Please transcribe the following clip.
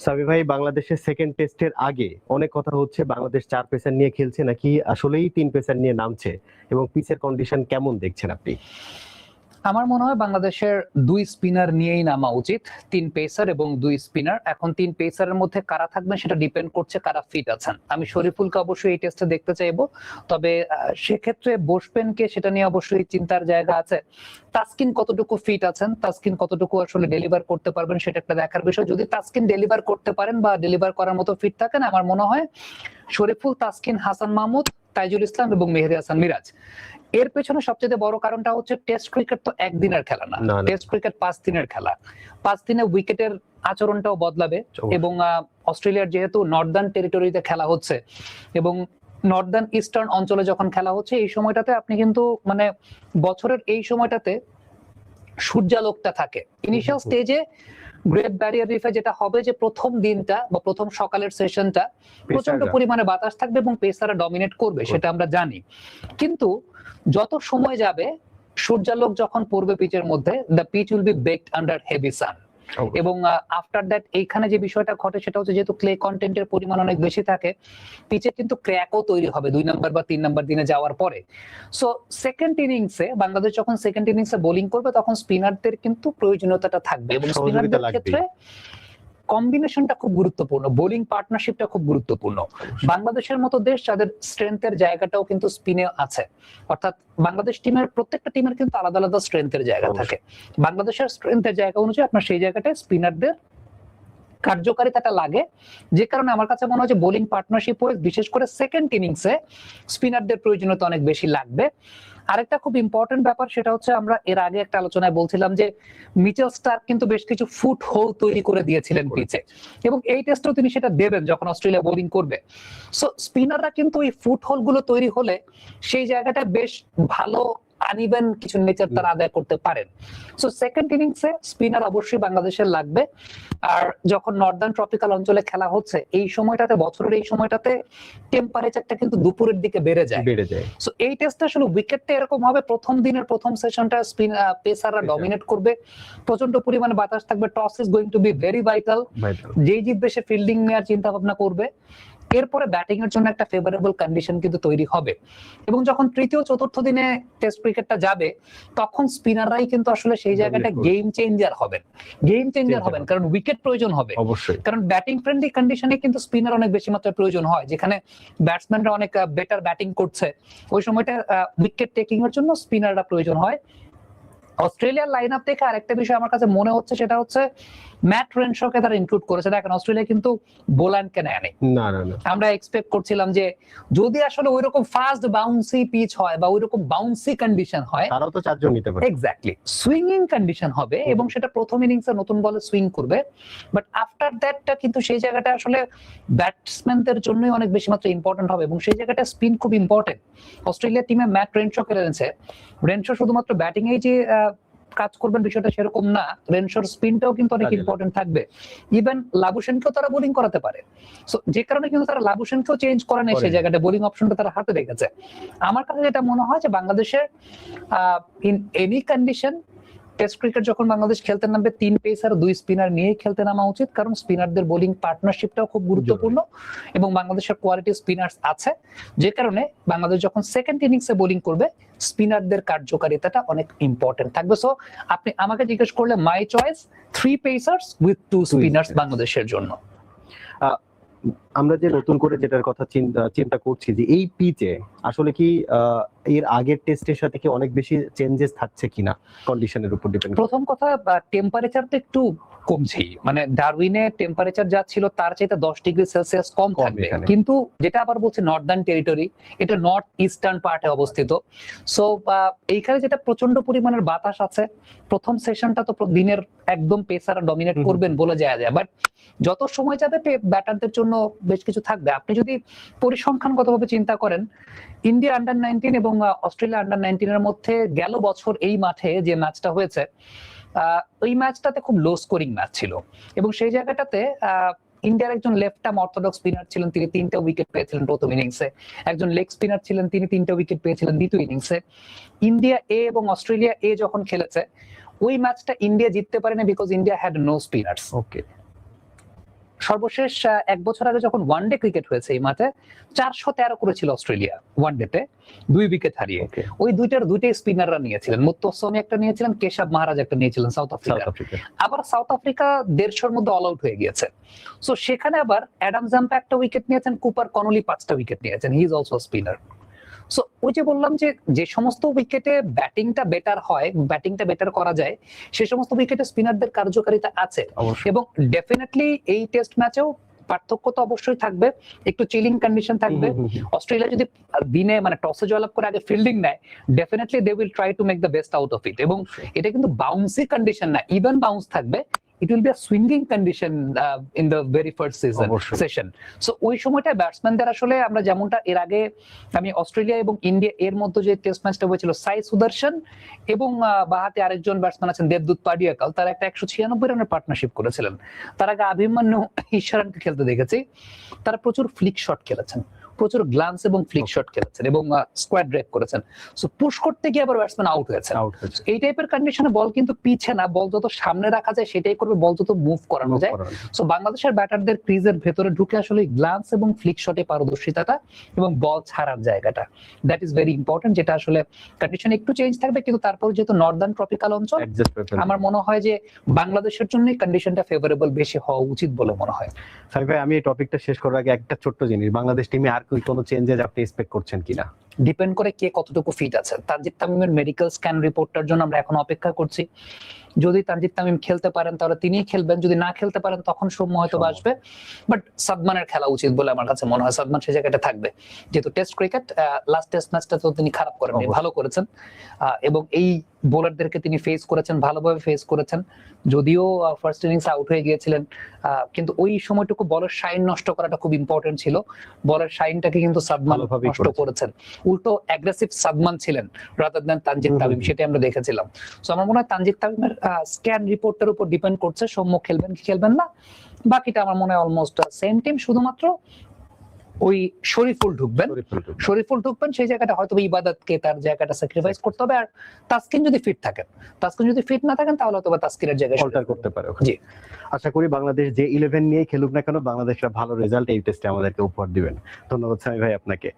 সামি ভাই, বাংলাদেশের সেকেন্ড টেস্টের আগে অনেক কথা হচ্ছে বাংলাদেশ 4 পেসার নিয়ে খেলছে নাকি আসলেই 3 পেসার নিয়ে নামছে, এবং পিচের কন্ডিশন কেমন দেখছেন আপনি? আমার মনে হয় বাংলাদেশের 2 স্পিনার নিয়েই নামা উচিত, 3 পেসার এবং 2 স্পিনার। এখন 3 পেসারের মধ্যে কারা থাকবেন সেটা ডিপেন্ড করছে কারা ফিট আছেন। আমি শরীফুলকে অবশ্যই এই টেস্টে দেখতে চাইবো, তবে সেক্ষেত্রে বসবেন কে সেটা নিয়ে অবশ্যই চিন্তার জায়গা আছে। তাসকিন কতটুকু ফিট আছেন, তাসকিন কতটুকু আসলে ডেলিভার করতে পারবেন সেটা একটা দেখার বিষয়। যদি তাসকিন ডেলিভার করতে পারেন বা ডেলিভার করার মতো ফিট থাকেন, আমার মনে হয় শরীফুল, তাসকিন, হাসান মাহমুদ, তাইজুল ইসলাম এবং মেহেদী হাসান মিরাজ। এর পেছনে সবচেয়ে বড় কারণটা হচ্ছে টেস্ট ক্রিকেট তো একদিনের খেলা না, টেস্ট ক্রিকেট 5 দিনের খেলা। 5 দিনে উইকেটের আচরণটাও বদলাবে, এবং অস্ট্রেলিয়ার যেহেতু নর্দার্ন টেরিটরিতে খেলা হচ্ছে এবং নর্দার্ন ইস্টার্ন অঞ্চলে যখন খেলা হচ্ছে, এই সময়টাতে আপনি কিন্তু মানে বছরের এই সময়টাতে সূর্যালোকটা থাকে। ইনিশিয়াল স্টেজে গ্রেট ব্যারিয়ার রিফে যেটা হবে যে প্রথম দিনটা বা প্রথম সকালের সেশনটা প্রচন্ড পরিমাণে বাতাস থাকবে এবং পেসাররা ডমিনেট করবে, সেটা আমরা জানি। কিন্তু যত সময় যাবে, সূর্যালোক যখন পড়বে পিচের মধ্যে, the pitch will be baked under heavy sun. এবং আফটার দ্যাট এইখানে যে বিষয়টা ঘটে সেটা হচ্ছে যেহেতু ক্লে কন্টেন্টের পরিমাণ অনেক বেশি থাকে, পিচে কিন্তু ক্র্যাকও তৈরি হবে 2 নাম্বার বা 3 নাম্বার দিনে যাওয়ার পরে। সো সেকেন্ড ইনিংসে বাংলাদেশ যখন সেকেন্ড ইনিংসে বোলিং করবে তখন স্পিনারদের কিন্তু প্রয়োজনীয়তাটা থাকবে, এবং স্পিনারদের ক্ষেত্রে কম্বিনেশনটা খুব গুরুত্বপূর্ণ, বোলিং পার্টনারশিপটা খুব গুরুত্বপূর্ণ। বাংলাদেশের মতো দেশ যাদের স্ট্রেংথের জায়গাটাও কিন্তু স্পিনে আছে, অর্থাৎ বাংলাদেশ টিমের প্রত্যেকটা টিমের কিন্তু আলাদা আলাদা স্ট্রেংথের জায়গা থাকে। বাংলাদেশের স্ট্রেংথের জায়গা অনুযায়ী আপনার সেই জায়গাটায় স্পিনারদের কার্যকারিতাটা লাগে, যে কারণে আমার কাছে মনে হয় যে বোলিং পার্টনারশিপ হয়ে বিশেষ করে সেকেন্ড ইনিংসে স্পিনারদের প্রয়োজনীয়তা অনেক বেশি লাগবে। আরেকটা খুব ইম্পর্টেন্ট ব্যাপার সেটা হচ্ছে, আমরা এর আগে একটা আলোচনায় বলছিলাম যে মিচেল স্টার্ক কিন্তু বেশ কিছু ফুট হোল তৈরি করে দিয়েছিলেন পিচে, এবং এই টেস্টেও তিনি সেটা দেবেন যখন অস্ট্রেলিয়া বোলিং করবে। সো স্পিনাররা কিন্তু এই ফুট হোল গুলো তৈরি হলে সেই জায়গাটা বেশ ভালো আনইভেন কিছু নেচার তারা আদায় করতে পারেন। সো সেকেন্ড ইনিংসে স্পিনার অবশ্যই বাংলাদেশের লাগবে। আর যখন নর্দার্ন ট্রপিক্যাল অঞ্চলে খেলা হচ্ছে, এই সময়টাতে, বছরের এই সময়টাতে টেম্পারেচারটা কিন্তু দুপুরের দিকে বেড়ে যায়। সো এই টেস্টে আসলে উইকেটটা এরকম হবে, প্রথম দিনের প্রথম সেশনটা পেসাররা ডমিনেট করবে, প্রচন্ড পরিমাণে বাতাস থাকবে, toss is going to be very vital. যেই জিতবে সে ফিল্ডিং নেওয়ার চিন্তা ভাবনা করবে, এরপরে ব্যাটিং এর জন্য একটা ফেভারেবল কন্ডিশন কিন্তু তৈরি হবে। এবং যখন তৃতীয় চতুর্থ দিনে টেস্ট ক্রিকেটটা যাবে, তখন স্পিনাররাই কিন্তু আসলে সেই জায়গাটা গেম চেঞ্জার হবেন, কারণ উইকেট প্রয়োজন হবে অবশ্যই, কারণ ব্যাটিং ফ্রেন্ডলি কন্ডিশনে কিন্তু স্পিনার অনেক বেশি মাত্রায় প্রয়োজন হয়, যেখানে ব্যাটসম্যানরা অনেক বেটার ব্যাটিং করছে, ওই সময়টা উইকেট টেকিং এর জন্য স্পিনাররা প্রয়োজন হয়। অস্ট্রেলিয়ার লাইন আপ থেকে আরেকটা বিষয় আমার কাছে মনে হচ্ছে, সেটা হচ্ছে ম্যাট রেনশকে তারা ইনক্লুড করেছে। দেখেন অস্ট্রেলিয়া কিন্তু বোল্যান্ডকে নেয়নি। আমরা এক্সপেক্ট করছিলাম যে যদি আসলে ওইরকম ফাস্ট বাউন্সি পিচ হয় বা ওইরকম বাউন্সি কন্ডিশন হয়, তারাও তো 4 জন নিতে পারে, এক্স্যাক্টলি সুইঙ্গিং কন্ডিশন হবে এবং সেটা প্রথম ইনিংসে নতুন বলে সুইং করবে। বাট আফটার দ্যাটটা কিন্তু সেই জায়গাটা আসলে ব্যাটসম্যানদের জন্যই অনেক বেশি মাত্রা ইম্পর্টেন্ট হবে, এবং সেই জায়গাটা স্পিন খুব ইম্পর্টেন্ট। অস্ট্রেলিয়া টিমে ম্যাট রেনশকে এনেছে, রেনশো শুধুমাত্র ব্যাটিং এই যে কাজ করবেন বিষয়টা সেরকম না, রেনশোর স্পিনটাও কিন্তু অনেক ইম্পর্টেন্ট থাকবে। ইভেন লাবুশেনকেও তারা বোলিং করাতে পারে, সো যে কারণে কিন্তু তারা লাবুশেনকেও চেঞ্জ করে নেয়, সেই জায়গাটা বোলিং অপশনটা তারা হাতে রেখেছে। আমার কাছে যেটা মনে হয় যে বাংলাদেশের in any condition test cricket যখন বাংলাদেশ খেলতে নামবে, 3 পেসার 2 স্পিনার নিয়ে খেলতে নামা উচিত, কারণ স্পিনারদের বোলিং পার্টনারশিপটাও খুব গুরুত্বপূর্ণ এবং বাংলাদেশের কোয়ালিটি স্পিনার্স আছে, যে কারণে বাংলাদেশ যখন সেকেন্ড ইনিংসে বোলিং করবে স্পিনারদের কার্যকারিতাটা অনেক ইম্পর্টেন্ট থাকবে। সো আপনি আমাকে জিজ্ঞেস করলে মাই চয়েস 3 পেসার্স উইথ 2 স্পিনার্স বাংলাদেশের জন্য। আমরা যে নতুন করে যেটার কথা চিন্তা করছি যে এই পিচে আসলে কি এর আগের টেস্টের সাথে কি অনেক বেশি চেঞ্জেস থাকছে কিনা কন্ডিশনের উপর ডিপেন্ড। প্রথম কথা, টেম্পারেচার তো একটু কমছে, মানে ডারউইনে টেম্পারেচার যা ছিল তার চাইতে 10 ডিগ্রি সেলসিয়াস কম থাকবে, কিন্তু যেটা আবার বলছে নর্দার্ন টেরিটরি, এটা নর্থ ইস্টার্ন পার্টে অবস্থিত। সো এইখানে যেটা প্রচন্ড পরিমাণের বাতাস আছে, প্রথম সেশনটা তো দিনের একদম পেসাররা ডমিনেট করবেন বলে যায়, বাট যত সময় যাবে ব্যাটারদের জন্য বেশ কিছু থাকবে। আপনি যদি পরিসংখ্যানগতভাবে চিন্তা করেন, ইন্ডিয়া আন্ডার 19 এবং অস্ট্রেলিয়া আন্ডার 19 এর মধ্যে গেল বছর এই মাঠে যে ম্যাচটা হয়েছে, ওই ম্যাচটাতে খুব লো স্কোরিং ম্যাচ ছিল, এবং সেই জায়গাটাতে ইন্ডিয়ার একজন লেফট আর্ম অর্থোডক্স স্পিনার ছিলেন, তিনি 3টা উইকেট পেয়েছিলেন প্রথম ইনিংসে। একজন লেগ স্পিনার ছিলেন, তিনি 3টা উইকেট পেয়েছিলেন দ্বিতীয় ইনিংসে। ইন্ডিয়া এ এবং অস্ট্রেলিয়া এ যখন খেলেছে, ওই ম্যাচটা ইন্ডিয়া জিততে পারেনি because India had no spinners. Okay, সর্বশেষ 1 বছর আগে যখন ওয়ানডে ক্রিকেট হয়েছে এই মাঠে 413 করেছিল অস্ট্রেলিয়া ওয়ানডেতে 2 উইকেট হারিয়ে। ওই দুইটাই স্পিনাররা নিয়েছিলেন, মুত্তাসমি একটা নিয়েছিলেন, কেশব মহারাজ একটা নিয়েছিলেন সাউথ আফ্রিকা। আবার সাউথ আফ্রিকা 150-এর মধ্যে অল আউট হয়ে গিয়েছে। সো সেখানে আবার অ্যাডাম জাম্পা একটা উইকেট নিয়েছেন, কুপার কনলি 5টা উইকেট নিয়েছেন, he is also spinner. So ওই যে বললাম যে সমস্ত উইকেটে ব্যাটিংটা বেটার হয়, ব্যাটিংটা বেটার করা যায়, সেই সমস্ত উইকেটে স্পিনারদের কার্যকারিতা আছে। এবং ডেফিনেটলি এই টেস্ট ম্যাচেও পার্থক্য তো অবশ্যই থাকবে, একটু চিলিং কন্ডিশন থাকবে। অস্ট্রেলিয়া যদি দিনে মানে টসে জয়লাভ করে আগে ফিল্ডিং নেয়, definitely they will try to make the best out of it. এবং এটা কিন্তু বাউন্সি কন্ডিশন না, ইভেন বাউন্স থাকবে, it will be a swinging condition in the very first session. So ওই সময়টা ব্যাটসম্যানদের আসলে আমরা যেমনটা এর আগে আমি অস্ট্রেলিয়া এবং ইন্ডিয়া এর মধ্যে যে টেস্ট ম্যাচটা হয়েছিল, সাই সুদর্শন এবং বাহাতে আরেকজন ব্যাটসম্যান আছেন দেবদূত পাডিয়াকাল, তারা একটা 196 রানের পার্টনারশিপ করেছিলেন। তার আগে অভিমন্যু ঈশ্বরানকে খেলতে দেখেছি, তারা প্রচুর ফ্লিক শট খেলেছেন, প্রচুর গ্লান্স এবং ফ্লিক শট খেলেছেন এবং স্কোয়াড ড্রাইভ করেছেন। সো পুশ করতে গিয়ে আবার ব্যাটসম্যান আউট হয়েছে। এই টাইপের কন্ডিশনে বল কিন্তু পিছে না, বল যত সামনে রাখা যায় সেটাই করবে, বল যত মুভ করানো যায়। সো বাংলাদেশের ব্যাটারদের ক্রিজের ভেতরে ঢুকে আসলে গ্লান্স এবং ফ্লিক শটে পারদর্শিতাটা এবং বল ছাড়ার জায়গাটা, দ্যাট ইজ ভেরি ইম্পর্টেন্ট, যেটা আসলে কন্ডিশন একটু চেঞ্জ থাকবে, কিন্তু তারপর যেহেতু নর্দার্ন ট্রপিক্যাল অঞ্চল, আমার মনে হয় যে বাংলাদেশের জন্য কন্ডিশনটা ফেভারেবল বেশি হওয়া উচিত বলে মনে হয়। সাকিব ভাই, আমি এই টপিকটা শেষ করার আগে একটা ছোট্ট জিনিস, বাংলাদেশ টিমে আর কোনো চেঞ্জেস আপনি এক্সপেক্ট করছেন কিনা? ডিপেন্ড করে কে কতটুকু ফিট আছে। তানজিদ তামিমের মেডিকেল স্ক্যান রিপোর্টটার জন্য আমরা এখন অপেক্ষা করছি। যদি তানজিদ তামিম খেলতে পারেন তাহলে তিনিই খেলবেন, যদি না খেলতে পারেন তখন সৌম্য হয়তো আসবে। বাট সাদমানের খেলা উচিত বলে আমার কাছে মনে হয়, সাদমান সে জায়গাটা থাকবে, যেহেতু টেস্ট ক্রিকেট লাস্ট টেস্ট ম্যাচটা তো তিনি খারাপ করেননি, ভালো করেছেন এবং এই বোলারদেরকে তিনি ফেস করেছেন, ভালোভাবে ফেস করেছেন। যদিও ফার্স্ট ইনিংস আউট হয়ে গিয়েছিলেন, কিন্তু ওই সময়টুকু বলের শাইন নষ্ট করাটা খুব ইম্পর্টেন্ট ছিল। বলের শাইনটাকে কিন্তু সাদমান নষ্ট করেছেন, উল্টো অ্যাগ্রেসিভ সাদমান ছিলেন রাদার দ্যান তানজিদ তামিম, সেটাই আমরা দেখেছিলাম। সো আমার মনে হয় তানজিদ তামিমের স্ক্যান রিপোর্টের উপর ডিপেন্ড করছে সৌম্য খেলবেন কি খেলবেন না। বাকিটা আমার মনে হয় অলমোস্ট সেম টিম, শুধুমাত্র ওই শরীফুল ঢুকবেন সেই জায়গাটা হয়তো ইবাদতকে তার জায়গাটা স্যাক্রিফাইস করতে হবে। আর তাসকিন যদি ফিট না থাকেন তাহলে হয়তো তাসকিনের জায়গায় অল্টার করতে পারে। জি, আশা করি বাংলাদেশ যে 11 নিয়ে খেলুক না কেন, বাংলাদেশরা ভালো রেজাল্ট এই টেস্টে আমাদেরকে উপহার দিবেন। ধন্যবাদ সামি ভাই আপনাকে।